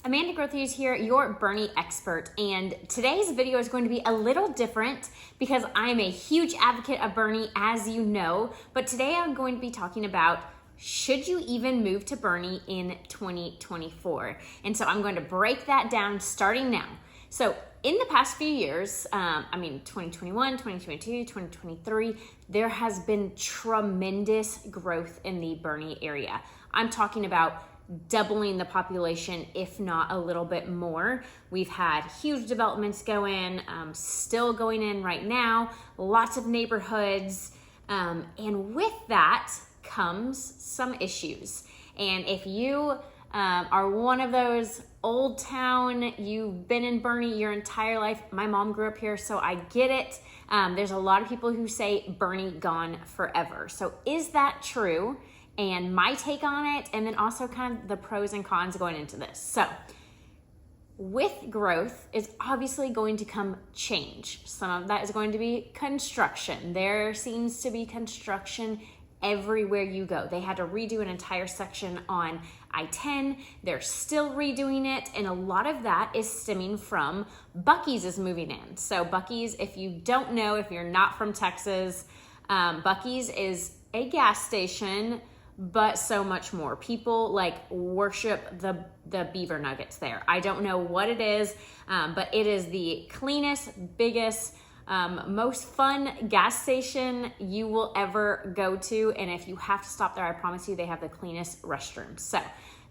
Amanda Grothius here, your Boerne expert, and today's video is going to be a little different because I'm a huge advocate of Boerne, as you know, but today I'm going to be talking about should you even move to Boerne in 2024? And so I'm going to break that down starting now. So in the past few years, 2021, 2022, 2023, there has been tremendous growth in the Boerne area. I'm talking about doubling the population, if not a little bit more. We've had huge developments go in, still going in right now, lots of neighborhoods, and with that comes some issues. And if you are one of those old town, you've been in Boerne your entire life. My mom grew up here, so I get it. There's a lot of people who say Boerne gone forever. So is that true? And my take on it, and then also kind of the pros and cons going into this. So with growth is obviously going to come change. Some of that is going to be construction. There seems to be construction everywhere you go. They had to redo an entire section on I-10. They're still redoing it, and a lot of that is stemming from Buc-ee's is moving in. So Buc-ee's, if you don't know, if you're not from Texas, Buc-ee's is a gas station, but so much more. People like worship the beaver nuggets there. I don't know what it is, but it is the cleanest, biggest, most fun gas station you will ever go to. And if you have to stop there, I promise you they have the cleanest restrooms. So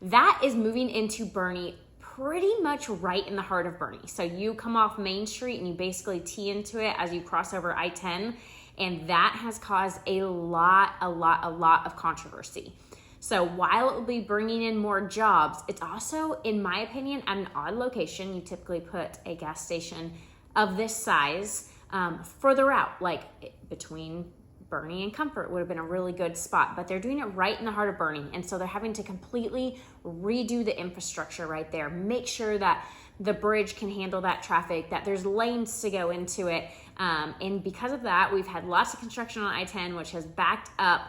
that is moving into Boerne pretty much right in the heart of Boerne. So you come off Main Street and you basically tee into it as you cross over I-10. And that has caused a lot of controversy. So while it will be bringing in more jobs, it's also, in my opinion, at an odd location. You typically put a gas station of this size further out, like between Boerne and Comfort would have been a really good spot, but they're doing it right in the heart of Boerne. And so they're having to completely redo the infrastructure right there, make sure that the bridge can handle that traffic, that there's lanes to go into it. And because of that, we've had lots of construction on I-10, which has backed up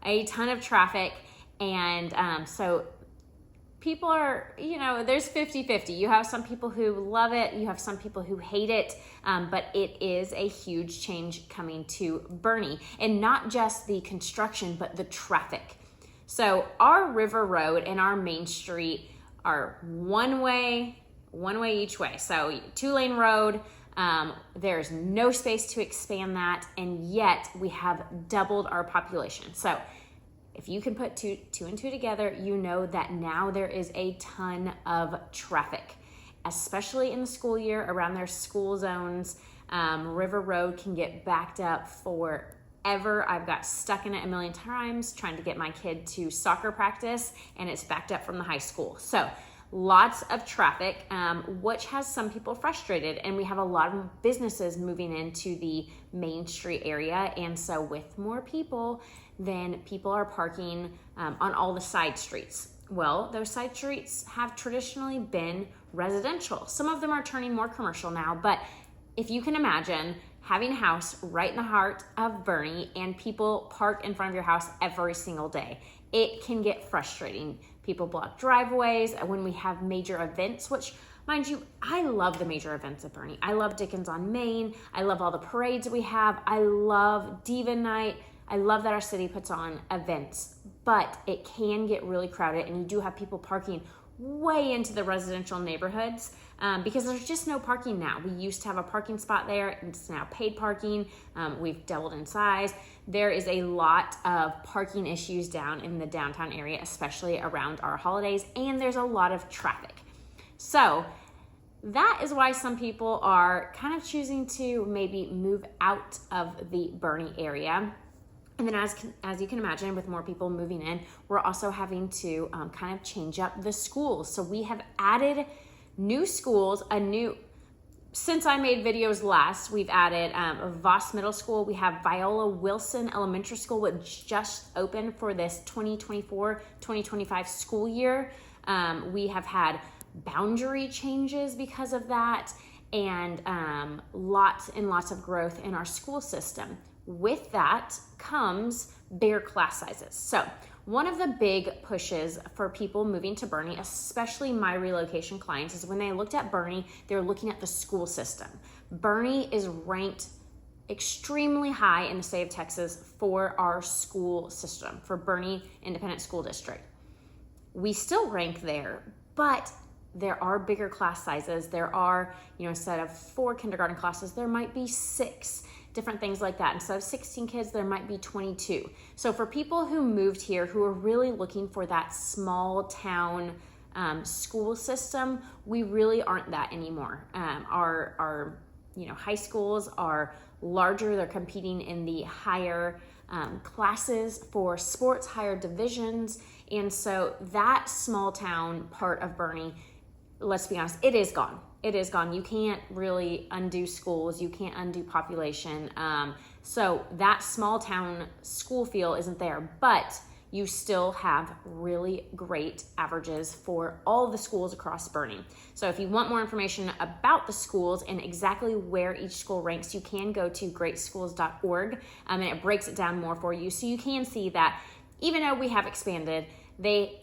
a ton of traffic. And so people are, there's 50-50. You have some people who love it. You have some people who hate it. But it is a huge change coming to Boerne. And not just the construction, but the traffic. So our River Road and our Main Street are one way each way. So 2-lane road, there's no space to expand that, and yet we have doubled our population. So if you can put two and two together, you know that now there is a ton of traffic, especially in the school year around their school zones. River Road can get backed up forever. I've got stuck in it a million times trying to get my kid to soccer practice, and it's backed up from the high school. So lots of traffic, which has some people frustrated, and we have a lot of businesses moving into the Main Street area, and so with more people, then people are parking on all the side streets. Well, those side streets have traditionally been residential. Some of them are turning more commercial now, but if you can imagine having a house right in the heart of Boerne and people park in front of your house every single day, it can get frustrating. People block driveways when we have major events, which, mind you, I love the major events at Boerne. I love Dickens on Main. I love all the parades we have. I love Diva Night. I love that our city puts on events, but it can get really crowded, and you do have people parking way into the residential neighborhoods because there's just no parking now. We used to have a parking spot there, and it's now paid parking. We've doubled in size. There is a lot of parking issues down in the downtown area, especially around our holidays, and there's a lot of traffic. So that is why some people are kind of choosing to maybe move out of the Boerne area. And then as you can imagine, with more people moving in, we're also having to kind of change up the schools. So we have added new schools, since I made videos last, we've added Voss Middle School. We have Viola Wilson Elementary School, which just opened for this 2024-2025 school year. We have had boundary changes because of that, and lots and lots of growth in our school system. With that comes bigger class sizes. So one of the big pushes for people moving to Boerne, especially my relocation clients, is when they looked at Boerne, they're looking at the school system. Boerne is ranked extremely high in the state of Texas for our school system, for Boerne Independent School District. We still rank there, but there are bigger class sizes. There are, instead of 4 kindergarten classes, there might be 6, different things like that. Instead of 16 kids, there might be 22. So for people who moved here, who are really looking for that small town school system, we really aren't that anymore. Our high schools are larger. They're competing in the higher classes for sports, higher divisions. And so that small town part of Boerne, let's be honest, it is gone. It is gone. You can't really undo schools. You can't undo population. So that small town school feel isn't there, but you still have really great averages for all the schools across Boerne. So if you want more information about the schools and exactly where each school ranks, you can go to greatschools.org, and it breaks it down more for you. So you can see that even though we have expanded,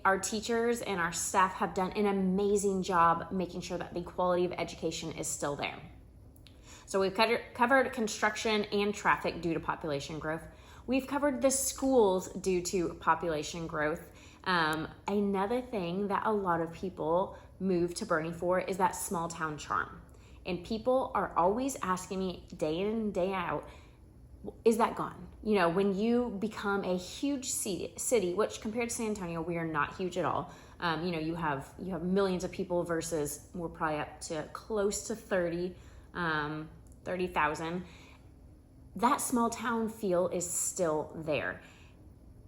our teachers and our staff have done an amazing job making sure that the quality of education is still there. So we've covered construction and traffic due to population growth. We've covered the schools due to population growth. Another thing that a lot of people move to Boerne for is that small town charm. And people are always asking me day in and day out, is that gone? When you become a huge city, which compared to San Antonio, we are not huge at all. You have millions of people versus we're probably up to close to 30,000. That small town feel is still there.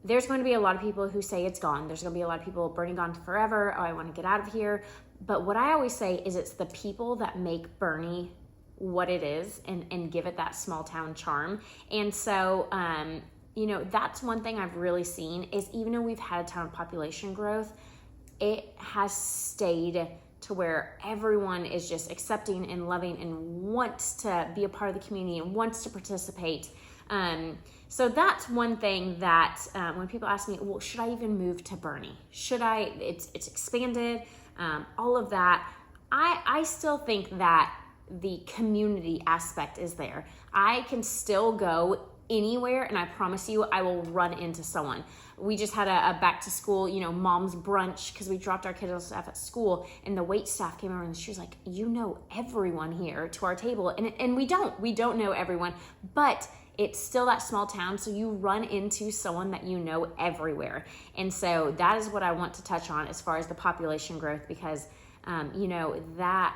There's going to be a lot of people who say it's gone. There's going to be a lot of people, Boerne gone forever. Oh, I want to get out of here. But what I always say is it's the people that make Boerne what it is and give it that small town charm. And so, that's one thing I've really seen is even though we've had a ton of population growth, it has stayed to where everyone is just accepting and loving and wants to be a part of the community and wants to participate. So that's one thing that when people ask me, well, should I even move to Boerne? Should I? It's expanded, all of that. I still think that the community aspect is there. I can still go anywhere and I promise you I will run into someone. We just had a back to school, mom's brunch because we dropped our kids off at school and the wait staff came over and she was like, everyone here to our table. And we don't know everyone, but it's still that small town. So you run into someone that you know everywhere. And so that is what I want to touch on as far as the population growth, because, that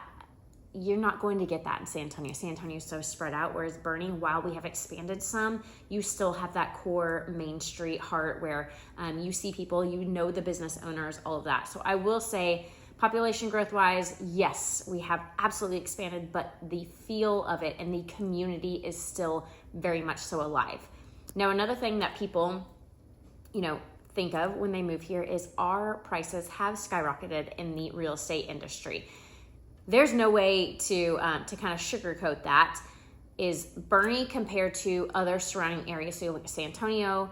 you're not going to get that in San Antonio. San Antonio is so spread out, whereas Boerne, while we have expanded some, you still have that core Main Street heart where you see people, the business owners, all of that. So I will say population growth wise, yes, we have absolutely expanded, but the feel of it and the community is still very much so alive. Now, another thing that people, think of when they move here is our prices have skyrocketed in the real estate industry. There's no way to kind of sugarcoat that. Is Boerne compared to other surrounding areas? So you look at San Antonio,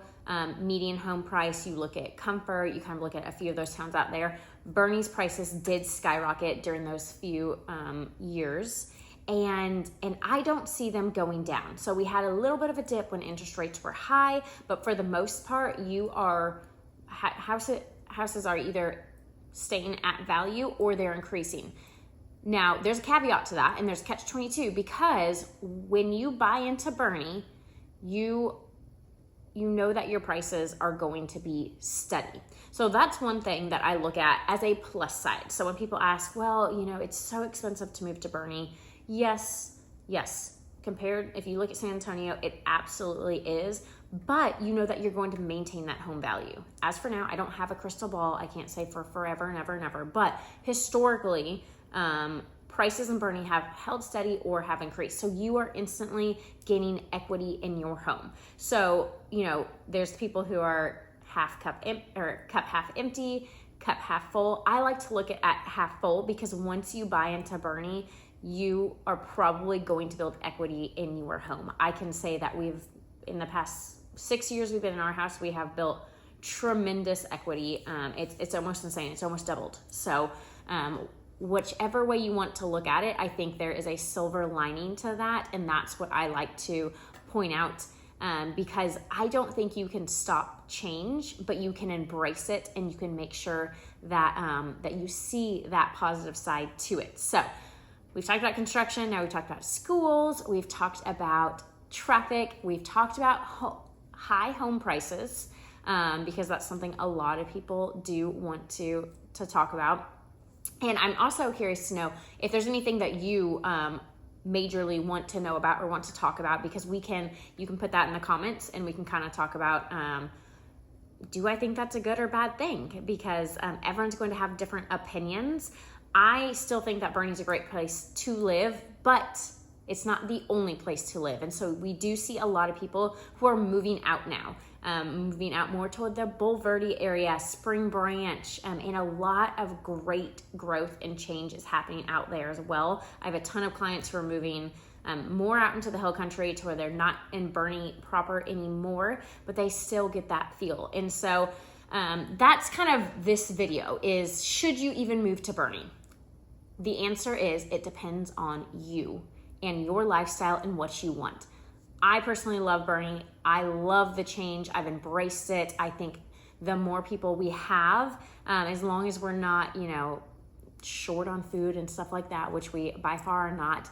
median home price, you look at Comfort, you kind of look at a few of those towns out there. Boerne's prices did skyrocket during those few years, and I don't see them going down. So we had a little bit of a dip when interest rates were high, but for the most part, houses are either staying at value or they're increasing. Now, there's a caveat to that, and there's catch-22, because when you buy into Boerne, you know that your prices are going to be steady. So that's one thing that I look at as a plus side. So when people ask, well, it's so expensive to move to Boerne. Yes. Compared, if you look at San Antonio, it absolutely is, but you know that you're going to maintain that home value. As for now, I don't have a crystal ball. I can't say for forever and ever and ever, but historically, prices in Boerne have held steady or have increased. So you are instantly gaining equity in your home. So, there's people who are cup half empty, cup half full. I like to look at half full because once you buy into Boerne, you are probably going to build equity in your home. I can say that in the past 6 years we've been in our house, we have built tremendous equity. It's almost insane. It's almost doubled. So whichever way you want to look at it, I think there is a silver lining to that. And that's what I like to point out, because I don't think you can stop change, but you can embrace it, and you can make sure that, that you see that positive side to it. So we've talked about construction. Now we've talked about schools. We've talked about traffic. We've talked about high home prices, because that's something a lot of people do want to talk about. And I'm also curious to know if there's anything that you majorly want to know about or want to talk about, because you can put that in the comments, and we can kind of talk about, do I think that's a good or bad thing? Because everyone's going to have different opinions. I still think that Boerne is a great place to live, but it's not the only place to live. And so we do see a lot of people who are moving out now, moving out more toward the Boerne area, Spring Branch, and a lot of great growth and change is happening out there as well. I have a ton of clients who are moving more out into the hill country to where they're not in Boerne proper anymore, but they still get that feel. And so that's kind of this video is, should you even move to Boerne? The answer is, it depends on you and your lifestyle and what you want. I personally love Boerne. I love the change. I've embraced it. I think the more people we have, as long as we're not, short on food and stuff like that, which we by far are not,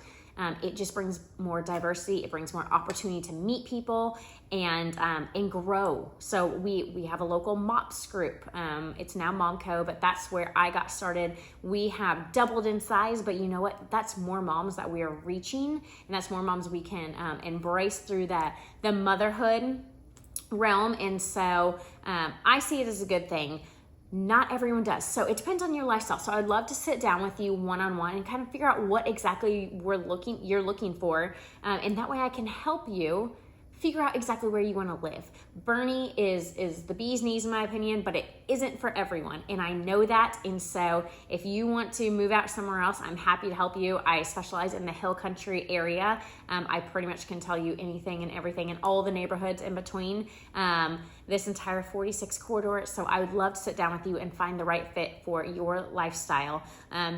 it just brings more diversity. It brings more opportunity to meet people and grow. So we have a local MOPS group. It's now Momco, but that's where I got started. We have doubled in size, but you know what? That's more moms that we are reaching, and that's more moms we can embrace through the motherhood realm. And so I see it as a good thing. Not everyone does. So it depends on your lifestyle. So I'd love to sit down with you one-on-one and kind of figure out what exactly you're looking for. And that way I can help you figure out exactly where you want to live. Boerne is the bee's knees in my opinion, but it isn't for everyone. And I know that. And so if you want to move out somewhere else, I'm happy to help you. I specialize in the hill country area. I pretty much can tell you anything and everything in all the neighborhoods in between this entire 46 corridor. So I would love to sit down with you and find the right fit for your lifestyle,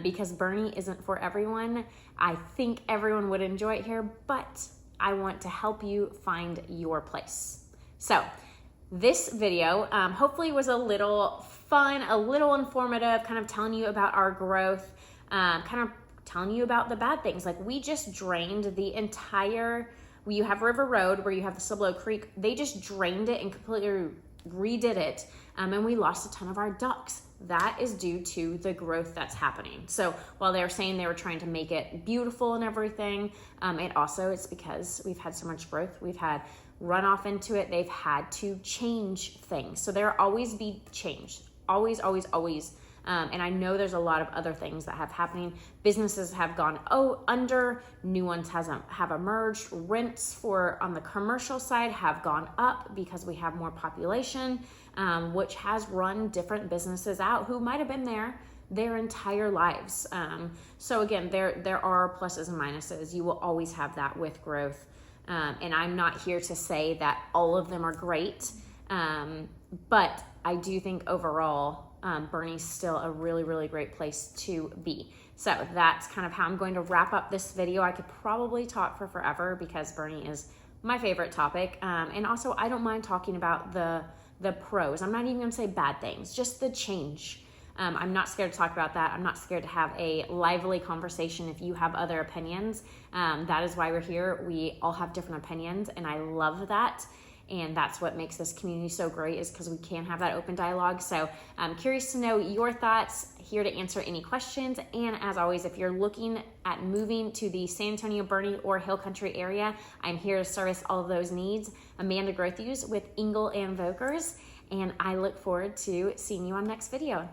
because Boerne isn't for everyone. I think everyone would enjoy it here, but I want to help you find your place. So this video hopefully was a little fun, a little informative, kind of telling you about our growth, kind of telling you about the bad things. Like we just drained the entire, you have River Road where you have the Cibolo Creek. They just drained it and completely redid it. And we lost a ton of our ducks. That is due to the growth that's happening. So while they were saying they were trying to make it beautiful and everything, it's because we've had so much growth. We've had runoff into it. They've had to change things. So there always be change. Always, always, always. And I know there's a lot of other things that have happening. Businesses have gone under, new ones have emerged. Rents on the commercial side have gone up because we have more population, which has run different businesses out who might have been there their entire lives. So again, there are pluses and minuses. You will always have that with growth. And I'm not here to say that all of them are great, but I do think overall, Boerne's still a really, really great place to be. So that's kind of how I'm going to wrap up this video. I could probably talk for forever because Boerne is my favorite topic. And also I don't mind talking about the pros. I'm not even gonna say bad things, just the change. I'm not scared to talk about that. I'm not scared to have a lively conversation if you have other opinions. That is why we're here. We all have different opinions and I love that. And that's what makes this community so great, is because we can have that open dialogue. So I'm curious to know your thoughts, here to answer any questions. And as always, if you're looking at moving to the San Antonio, Boerne, or Hill Country area, I'm here to service all of those needs. Amanda Grothuse with Engel and Vokers. And I look forward to seeing you on next video.